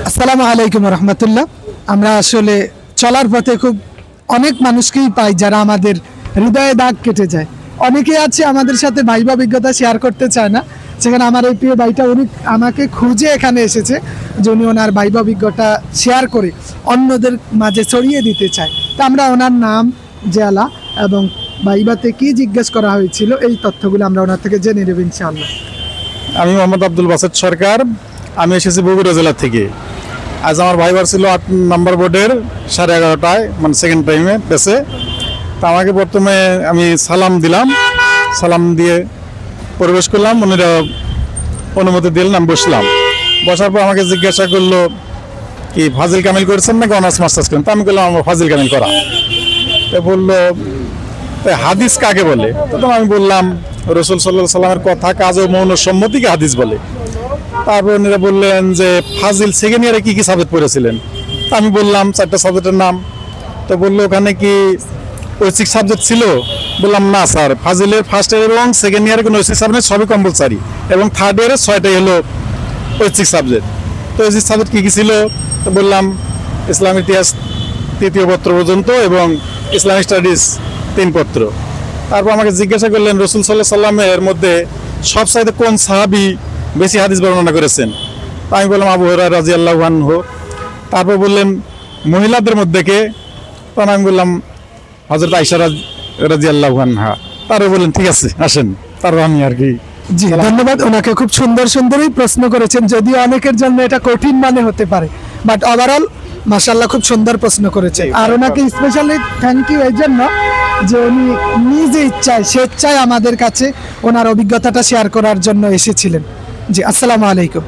আসসালামু আলাইকুম রহমতুল্লাহ। আমরা আসলে চলার পথে খুব অনেক মানুষকেই পাই যারা আমাদের হৃদয়ে দাগ কেটে যায়। অনেকে আছে আমাদের সাথে ভাইবা অভিজ্ঞতা শেয়ার করতে চায় না, সেখানে আমার এই প্রিয় ভাইটা উনি আমাকে খুঁজে এখানে এসেছে যে উনি ওনার ভাইবা অভিজ্ঞতা শেয়ার করে অন্যদের মাঝে ছড়িয়ে দিতে চায়। তা আমরা ওনার নাম, জেলা এবং ভাইবাতে কি জিজ্ঞেস করা হয়েছিল এই তথ্যগুলো আমরা ওনার থেকে জেনে নেব ইনশাআল্লাহ। আমি মোহাম্মদ আব্দুল বাসেদ সরকার, আমি এসেছি বগুড়া জেলা থেকে। আজ আমার ভাইবার ছিল 8 নম্বর বোর্ডের 11:30টায়, মানে সেকেন্ড টাইমে বেসে। তা আমাকে প্রথমে আমি সালাম দিলাম, সালাম দিয়ে প্রবেশ করলাম, উনিরা অনুমতি দিলেন, আমি বসলাম। বসার পর আমাকে জিজ্ঞাসা করলো কি ফাজিল কামিল করেছেন নাকি অনার্স মাস্টার্স করেন। তা আমি বললাম আমার ফাজিল কামিল করা। তো বললো হাদিস কাকে বলে? তখন আমি বললাম রসুল সাল্লাল্লাহু আলাইহি সাল্লামের কথা, কাজ ও মৌন সম্মতিকে হাদিস বলে। তারপর উনিরা বললেন যে ফাজিল সেকেন্ড ইয়ারে কি কি সাবজেক্ট পড়েছিলেন। আমি বললাম 4টা সাবজেক্টের নাম। তো বললো ওখানে কি ঐচ্ছিক সাবজেক্ট ছিল? বললাম না স্যার, ফাজিলের ফার্স্ট ইয়ার এবং সেকেন্ড ইয়ারে কোনো ঐচ্ছিক সাবজেক্ট সবই কম্পালসারি, এবং থার্ড ইয়ারে 6টাই হলো ঐচ্ছিক সাবজেক্ট। তো ঐচ্ছিক সাবজেক্ট কী কী ছিল? তো বললাম ইসলাম ইতিহাস 3য় পত্র পর্যন্ত এবং ইসলামিক স্টাডিজ 3 পত্র। তারপর আমাকে জিজ্ঞাসা করলেন রসুল সাল্লাল্লাহু আলাইহি সাল্লামের মধ্যে সবচাইতে কোন সাহাবী বেশি হাদিস বর্ণনা করেছেন। আমি বললাম আবু হুরায়রা রাদিয়াল্লাহু আনহু। তারপর বললেন মহিলাদের মধ্যে কে? তখন আমি বললাম হযরত আয়েশা রাদিয়াল্লাহু আনহা। তারপর বললেন ঠিক আছে আসেন। তারপর আমি আর কি। জি ধন্যবাদ। ওনাকে খুব সুন্দর সুন্দরই প্রশ্ন করেছেন, যদিও অনেকের জন্য এটা কঠিন মনে হতে পারে, বাট ওভারঅল মাশাআল্লাহ খুব সুন্দর প্রশ্ন করেছে। আর ওনাকে স্পেশালি থ্যাংক ইউ এই জন্য যে উনি নিজে ইচ্ছায় স্বেচ্ছায় আমাদের কাছে ওনার অভিজ্ঞতাটা শেয়ার করার জন্য এসেছিলেন। জি আসসালামু আলাইকুম।